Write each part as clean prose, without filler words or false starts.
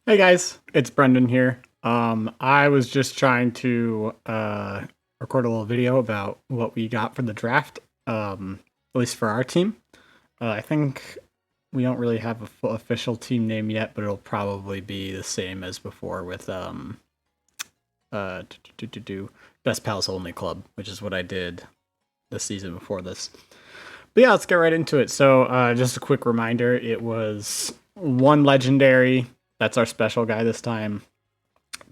Hey guys, it's Brendan here. I was just trying to record a little video about what we got for the draft, at least for our team. I think we don't really have a full official team name yet, but it'll probably be the same as before with Best Pals Only Club, which is what I did the season before this. But yeah, let's get right into it. So, just a quick reminder: it was one legendary. That's our special guy this time.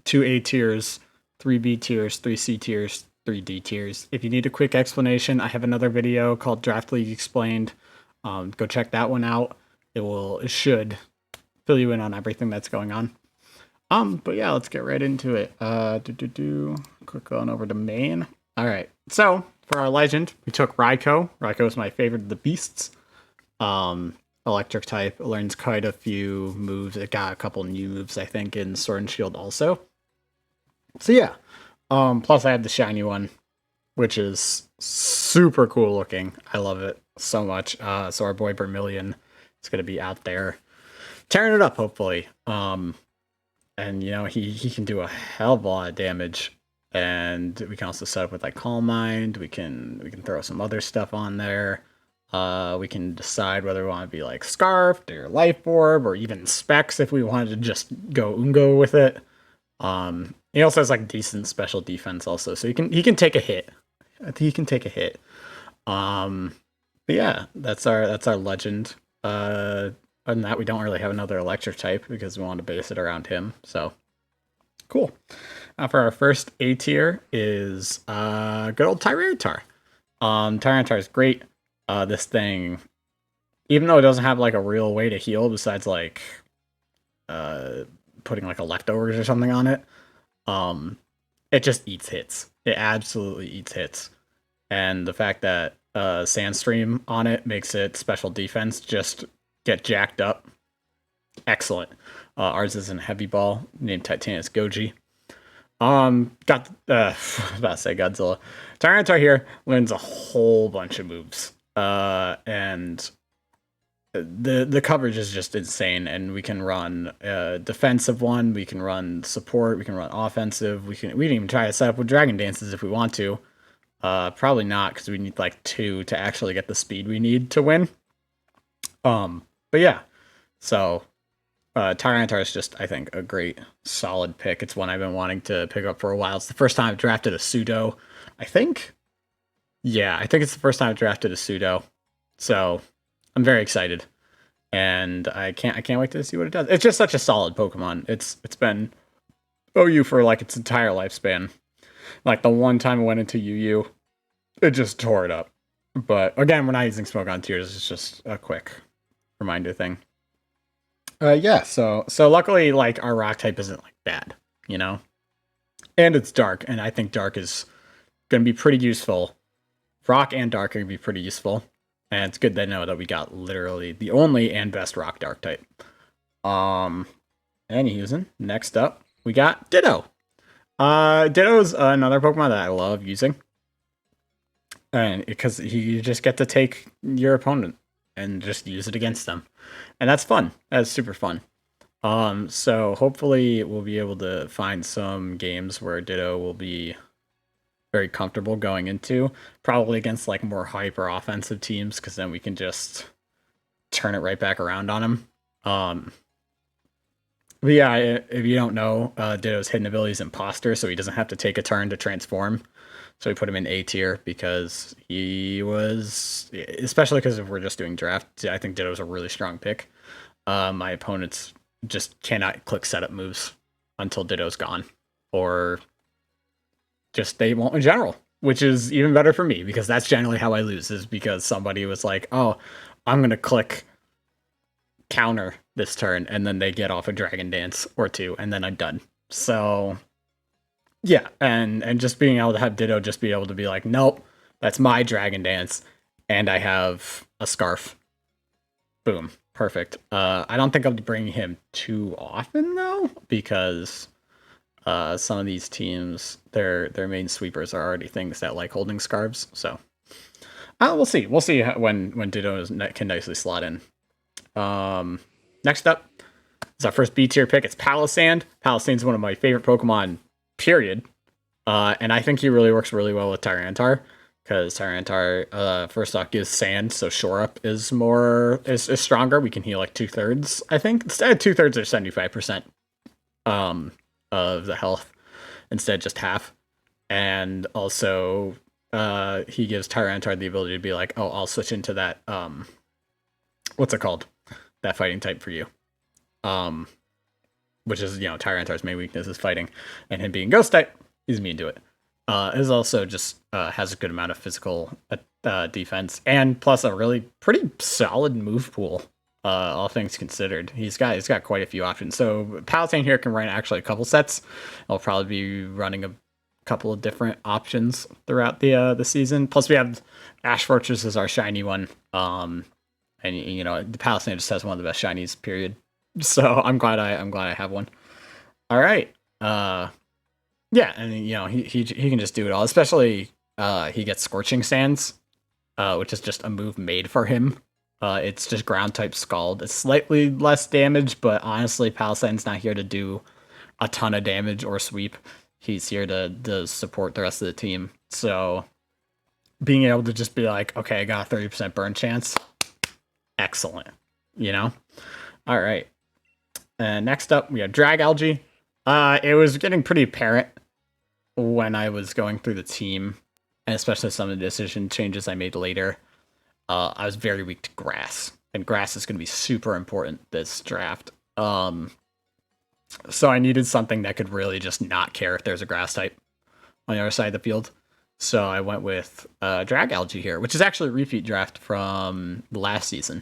Two A tiers, three B tiers, three C tiers, three D tiers. If you need a quick explanation, I have another video called Draft League Explained. Go check that one out. It should fill you in on everything that's going on. But yeah, let's get right into it. Click on over to main. All right. So for our legend, we took Raikou. Raikou is my favorite of the beasts. Electric type. It learns quite a few moves. It got a couple new moves, I think, in Sword and Shield also. So yeah. Plus I have the shiny one, which is super cool looking. I love it so much. So our boy Vermilion is gonna be out there tearing it up, hopefully. And you know, he can do a hell of a lot of damage. And we can also set up with like Calm Mind. We can throw some other stuff on there. We can decide whether we want to be like Scarfed or Life Orb or even Specs if we wanted to just go Ungo with it. He also has like decent special defense also, so he can take a hit. I think he can take a hit. But yeah, that's our legend. Other than that, we don't really have another electric type because we want to base it around him. So cool. For our first A tier is good old Tyrotar. Tyrotar is great. This thing, even though it doesn't have like a real way to heal besides like putting like a leftovers or something on it, it just eats hits. It absolutely eats hits. And the fact that Sandstream on it makes it special defense just get jacked up. Excellent. Ours is in Heavy Ball, named Titanius Goji. Got I was about to say Godzilla. Tyrantar here learns a whole bunch of moves. And the coverage is just insane, and we can run defensive one, we can run support, we can run offensive, we can even try to set up with Dragon Dances if we want to. Probably not, because we need like two to actually get the speed we need to win. But yeah, so Tyrantar is just, I think, a great solid pick. It's one I've been wanting to pick up for a while. It's the first time I've drafted a pseudo, I think. Yeah, I think it's the first time I've drafted a pseudo. So I'm very excited. And I can't wait to see what it does. It's just such a solid Pokemon. It's been OU for like its entire lifespan. Like the one time I went into UU, it just tore it up. But again, we're not using Smoke on Tears. It's just a quick reminder thing. Yeah, so luckily, like, our rock type isn't like bad, you know? And it's dark, and I think dark is gonna be pretty useful. Rock and dark are gonna be pretty useful. And it's good to know that we got literally the only and best rock dark type. And using next up, we got Ditto. Ditto's another Pokemon that I love using. And because you just get to take your opponent and just use it against them. And that's fun. That's super fun. So hopefully we'll be able to find some games where Ditto will be very comfortable going into, probably against like more hyper offensive teams, because then we can just turn it right back around on him. But yeah, if you don't know, Ditto's hidden ability is Imposter, so he doesn't have to take a turn to transform. So we put him in A tier because he was, especially because if we're just doing draft, I think Ditto's a really strong pick. My opponents just cannot click setup moves until Ditto's gone, or just they won't in general, which is even better for me because that's generally how I lose, is because somebody was like, oh, I'm going to click counter this turn, and then they get off a Dragon Dance or two, and then I'm done. So yeah, and just being able to have Ditto just be able to be like, nope, that's my Dragon Dance, and I have a Scarf. Boom, perfect. I don't think I'll be bringing him too often though, because some of these teams, their main sweepers are already things that like holding Scarves. So we'll see. We'll see when Ditto can nicely slot in. Next up, It's our first B tier pick. It's Palisand. Palisande's one of my favorite Pokemon, period. And I think he really works really well with Tyrantar, because Tyrantar, first off, gives sand, so Shore Up is stronger. We can heal like 2/3, I think. Instead of 2/3 or 75% of the health, instead just half. And also, he gives Tyrantar the ability to be like, oh, I'll switch into that, what's it called? That fighting type for you. Which is, Tyrantar's main weakness is fighting. And him being Ghost type, he's immune to it. Is also just has a good amount of physical defense, and plus a really pretty solid move pool, all things considered. He's got quite a few options. So Palisade here can run actually a couple sets. I'll probably be running a couple of different options throughout the season. Plus we have Ash Fortress as our shiny one. And the Palisade just has one of the best shinies, period. So I'm glad I have one. All right. Yeah, and he can just do it all. Especially he gets Scorching Sands, which is just a move made for him. It's just ground type Scald. It's slightly less damage, but honestly, Palisade's not here to do a ton of damage or sweep. He's here to support the rest of the team. So being able to just be like, okay, I got a 30% burn chance, excellent. All right. And next up, we have Drag Algae. It was getting pretty apparent when I was going through the team, and especially some of the decision changes I made later. I was very weak to Grass, and Grass is going to be super important this draft. So I needed something that could really just not care if there's a Grass type on the other side of the field. So I went with Drag Algae here, which is actually a repeat draft from last season.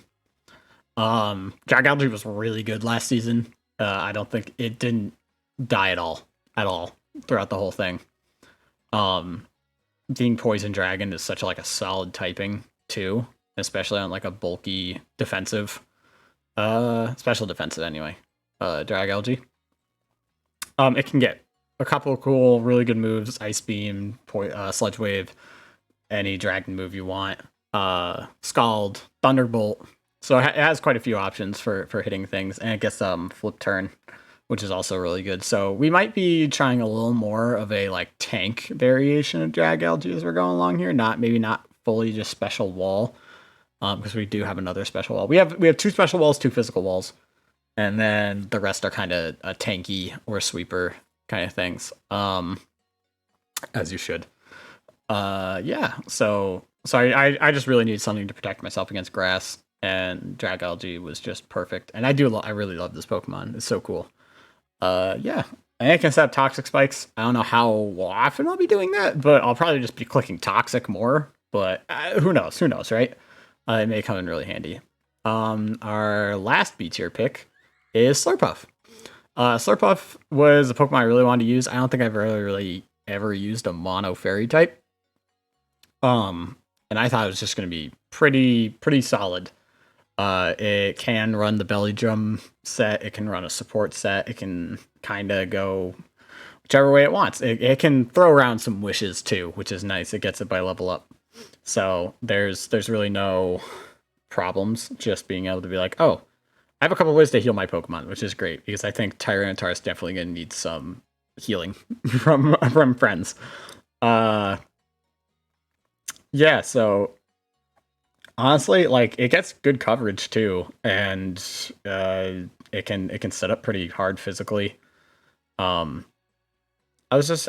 Drag Algae was really good last season. I don't think it didn't die at all throughout the whole thing. Being Poison Dragon is such a solid typing too, especially on like a bulky defensive, special defensive anyway. Drag Algae. It can get a couple of cool, really good moves: Ice Beam, Sludge Wave, any dragon move you want. Scald, Thunderbolt. So it has quite a few options for hitting things, and it gets Flip Turn, which is also really good. So we might be trying a little more of a tank variation of Drag Algae as we're going along here. Maybe not fully just special wall, because we do have another special wall. We have 2 special walls, 2 physical walls, and then the rest are kind of a tanky or sweeper kind of things. As you should. Yeah. So I just really need something to protect myself against Grass, and Drag Algae was just perfect. And I really love this Pokemon. It's so cool. Yeah, and I can set up Toxic Spikes. I don't know how often I'll be doing that, but I'll probably just be clicking Toxic more. But who knows, right? It may come in really handy. Our last B tier pick is Slurpuff. Slurpuff was a Pokemon I really wanted to use. I don't think I've really ever used a mono fairy type. And I thought it was just going to be pretty solid. It can run the Belly Drum set. It can run a support set. It can kind of go whichever way it wants. It can throw around some wishes too, which is nice. It gets it by level up. So there's really no problems just being able to be like, oh, I have a couple ways to heal my Pokemon, which is great, because I think Tyrantar is definitely going to need some healing from friends. Yeah, so honestly, it gets good coverage too, and it can set up pretty hard physically. I just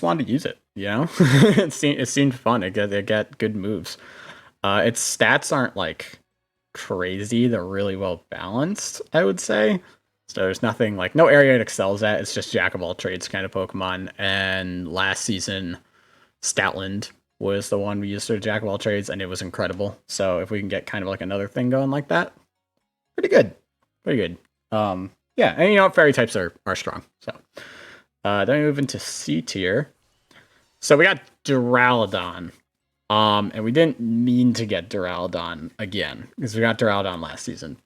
wanted to use it, it seemed fun. It got good moves. Its stats aren't crazy. They're really well balanced, I would say. So there's nothing no area it excels at. It's just jack of all trades kind of Pokemon. And last season, Stoutland was the one we used for jack of all trades, and it was incredible. So if we can get kind of another thing going like that, pretty good. Yeah, and fairy types are strong. So then we move into C tier. So we got Duraludon. And we didn't mean to get Duraludon again, because we got Duraludon last season.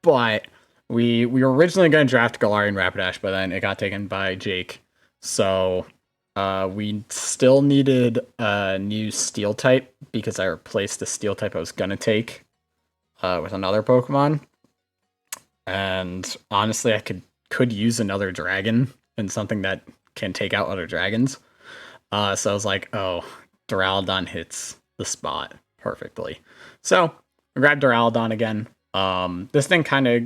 But we were originally going to draft Galarian Rapidash, but then it got taken by Jake. So we still needed a new Steel type, because I replaced the Steel type I was going to take with another Pokemon. And honestly, I could use another dragon and something that can take out other dragons. So I was like, oh, Duraludon hits the spot perfectly. So I grabbed Duraludon again. This thing kind of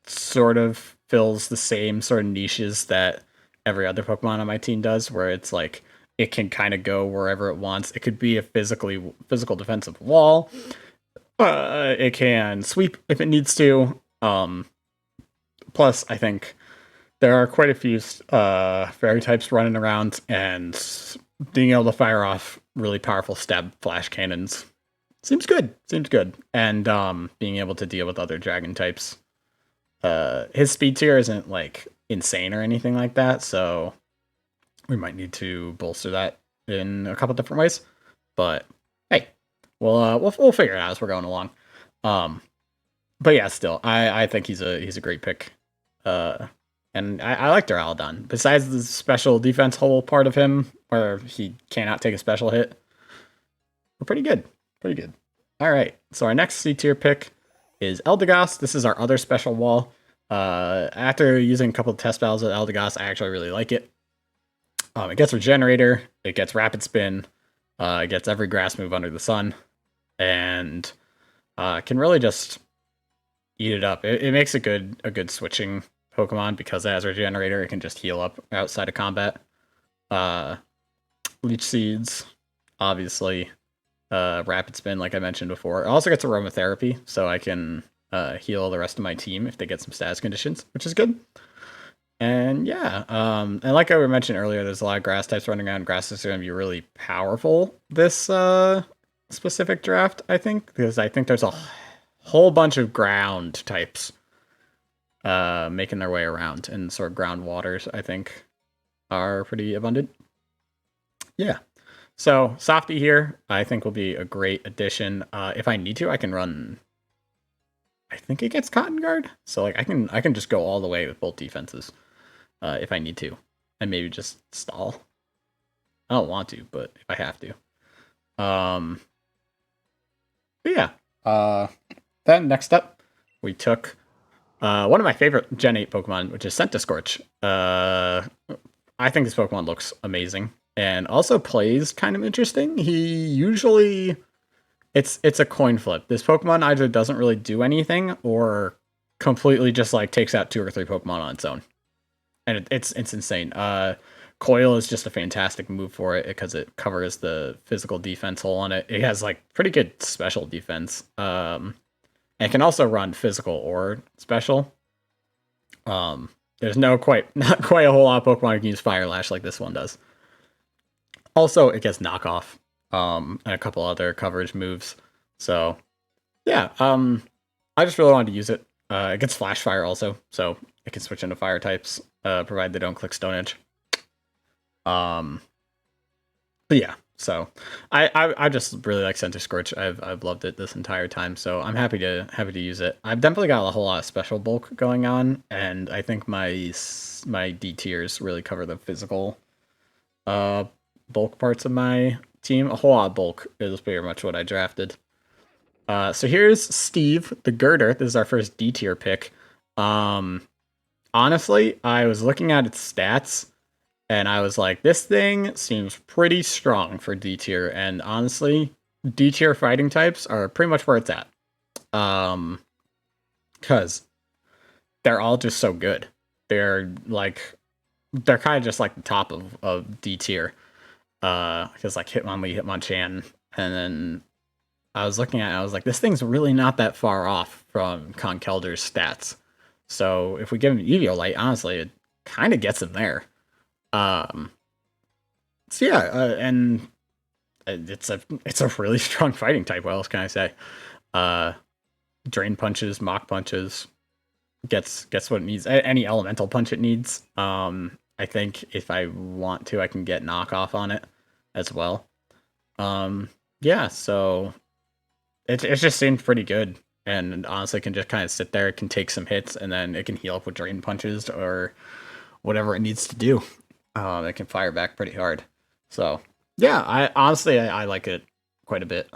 sort of fills the same sort of niches that every other Pokemon on my team does, where it's like it can kind of go wherever it wants. It could be a physical defensive wall. It can sweep if it needs to. Plus, I think there are quite a few fairy types running around, and being able to fire off really powerful stab flash cannons seems good. And being able to deal with other dragon types. His speed tier isn't like insane or anything like that, so we might need to bolster that in a couple different ways. But hey, we'll figure it out as we're going along. But yeah, still, I think he's a great pick. And I like Duraludon. Besides the special defense whole part of him, where he cannot take a special hit, we're pretty good. All right, so our next C tier pick is Eldegoss. This is our other special wall. After using a couple of test battles with Eldegoss, I actually really like it. It gets Regenerator, it gets Rapid Spin, it gets every grass move under the sun, and can really just eat it up. It makes a good switching Pokemon because it has Regenerator. It can just heal up outside of combat. Leech Seeds, obviously. Rapid Spin, like I mentioned before. It also gets Aromatherapy, so I can heal the rest of my team if they get some status conditions, which is good. And yeah, and like I mentioned earlier, there's a lot of grass types running around. Grass is going to be really powerful this specific draft, I think, because I think there's a whole bunch of ground types making their way around, and sort of ground waters, I think, are pretty abundant. Yeah. So Softy here, I think, will be a great addition. If I need to, I can run. I think it gets Cotton Guard, so like I can just go all the way with both defenses if I need to, and maybe just stall. I don't want to, but if I have to. But yeah. Then next up, we took one of my favorite Gen 8 Pokemon, which is Scentiscorch. I think this Pokemon looks amazing. And also plays kind of interesting. He usually, it's a coin flip. This Pokemon either doesn't really do anything or completely just like takes out 2 or 3 Pokemon on its own, and it's insane. Coil is just a fantastic move for it because it covers the physical defense hole on it. It has like pretty good special defense. And it can also run physical or special. There's not quite a whole lot of Pokemon who can use Fire Lash like this one does. Also, it gets knockoff, and a couple other coverage moves. So, yeah, I just really wanted to use it. It gets Flash Fire also, so it can switch into fire types, provided they don't click Stone Edge. But yeah, so I just really like Scentiscorch. I've loved it this entire time, so I'm happy to use it. I've definitely got a whole lot of special bulk going on, and I think my D tiers really cover the physical bulk parts of my team. A whole lot of bulk is pretty much what I drafted. So here's Steve, the Girder. This is our first D tier pick. Honestly, I was looking at its stats, and I was like, this thing seems pretty strong for D tier. And honestly, D tier fighting types are pretty much where it's at. Because they're all just so good. They're kind of just like the top of D tier. Because like Hitmonlee, Hitmonchan, and then I was looking at it, I was like, this thing's really not that far off from Conkeldur's stats. So if we give him Eviolite, honestly, it kind of gets him there. So yeah, and it's a really strong fighting type. What else can I say? Drain punches, Mach punches, gets what it needs. Any elemental punch it needs. I think if I want to, I can get knockoff on it as well. Yeah, so it just seemed pretty good, and honestly can just kind of sit there. It can take some hits, and then it can heal up with drain punches or whatever it needs to do. It can fire back pretty hard. So yeah, I like it quite a bit.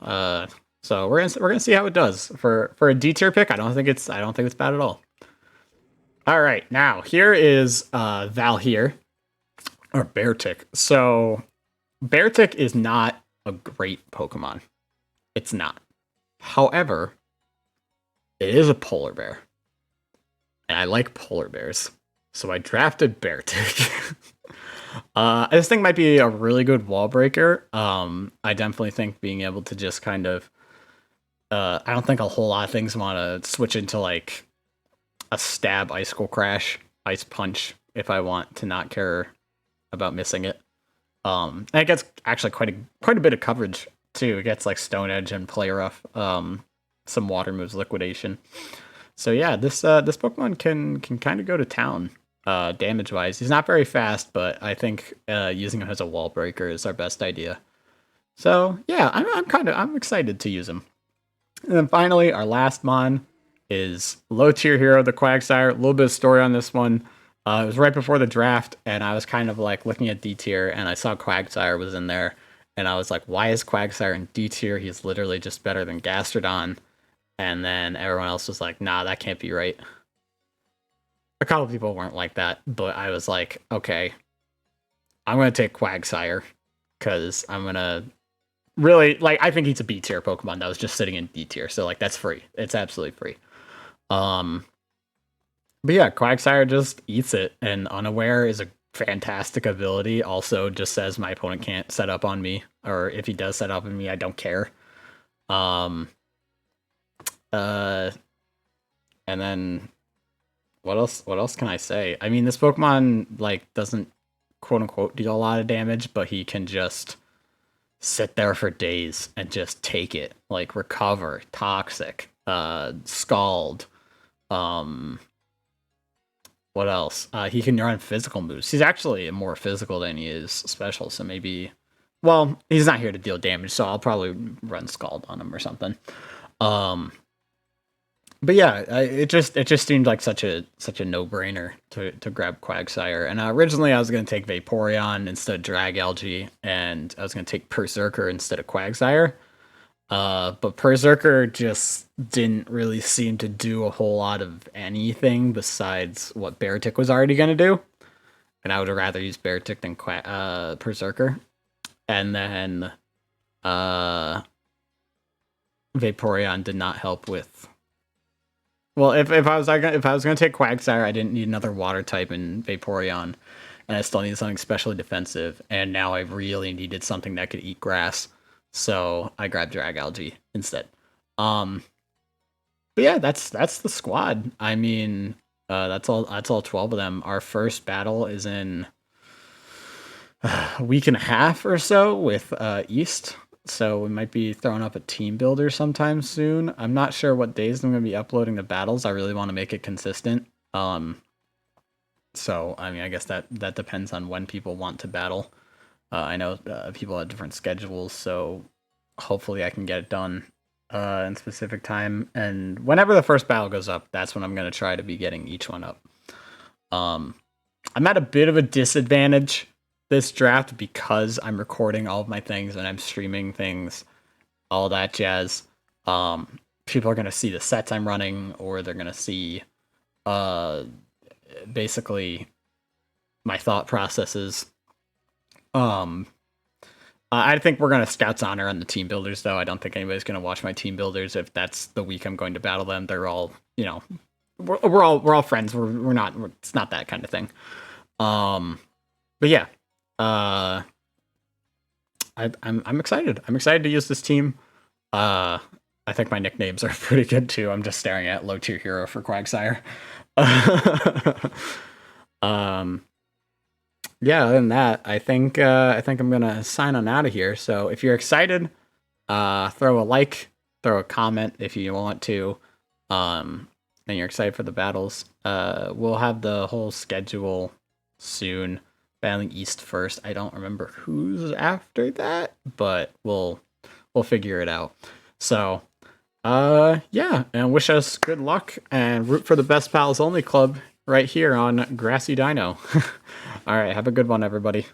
So we're gonna see how it does for a D tier pick. I don't think it's bad at all. All right, now here is Valhyr or Beartic. So Beartic is not a great Pokemon. It's not. However, it is a polar bear. And I like polar bears. So I drafted Beartic. This thing might be a really good wall breaker. I definitely think being able to just kind of I don't think a whole lot of things want to switch into like a stab icicle crash, ice punch if I want to not care about missing it. And it gets actually quite a bit of coverage too. It gets like Stone Edge and Play Rough, some water moves, liquidation. So yeah, this Pokemon can kind of go to town damage wise. He's not very fast, but I think using him as a wall breaker is our best idea. So yeah, I'm excited to use him. And then finally, our last mon is low tier hero, the Quagsire. A little bit of story on this one. It was right before the draft, and I was kind of like looking at D tier, and I saw Quagsire was in there, and I was like, why is Quagsire in D tier? He's literally just better than Gastrodon. And then everyone else was like, nah, that can't be right. A couple people weren't like that, but I was like, okay, I'm going to take Quagsire, because I'm going to really, like, I think he's a B tier Pokemon that was just sitting in D tier, so, like, that's free. It's absolutely free. But yeah, Quagsire just eats it, and Unaware is a fantastic ability. Also, just says my opponent can't set up on me, or if he does set up on me, I don't care. And then what else can I say? I mean, this Pokemon like doesn't quote unquote deal a lot of damage, but he can just sit there for days and just take it. Like Recover, Toxic, Scald, what else? He can run physical moves. He's actually more physical than he is special, so maybe, well, he's not here to deal damage, so I'll probably run Scald on him or something. But yeah, it just seemed like such a no-brainer to grab Quagsire. And originally I was going to take Vaporeon instead of Dragalge, and I was going to take Berserker instead of Quagsire. But Berserker just didn't really seem to do a whole lot of anything besides what Beartic was already going to do. And I would rather use Beartic than Berserker. And then Vaporeon did not help with... Well, if I was going to take Quagsire, I didn't need another water type in Vaporeon, and I still needed something specially defensive. And now I really needed something that could eat grass, so I grabbed Dragalge instead. But yeah, that's the squad. I mean, that's all 12 of them. Our first battle is in a week and a half or so with East. So we might be throwing up a team builder sometime soon. I'm not sure what days I'm going to be uploading the battles. I really want to make it consistent. So, I mean, I guess that depends on when people want to battle. I know people have different schedules, so hopefully I can get it done in specific time. And whenever the first battle goes up, that's when I'm going to try to be getting each one up. I'm at a bit of a disadvantage this draft because I'm recording all of my things and I'm streaming things, all that jazz. People are going to see the sets I'm running, or they're going to see basically my thought processes. I think we're going to Scouts Honor on the team builders, though. I don't think anybody's going to watch my team builders if that's the week I'm going to battle them. They're all, you know, we're all friends. We're not, it's not that kind of thing. But yeah, I'm excited. I'm excited to use this team. I think my nicknames are pretty good too. I'm just staring at low tier hero for Quagsire. Yeah, other than that, I think I'm gonna sign on out of here. So if you're excited, throw a like, throw a comment if you want to, and you're excited for the battles. We'll have the whole schedule soon. Battling East first. I don't remember who's after that, but we'll figure it out. So, yeah, and wish us good luck and root for the Best Pals Only Club right here on Grassy Dino. All right, have a good one, everybody.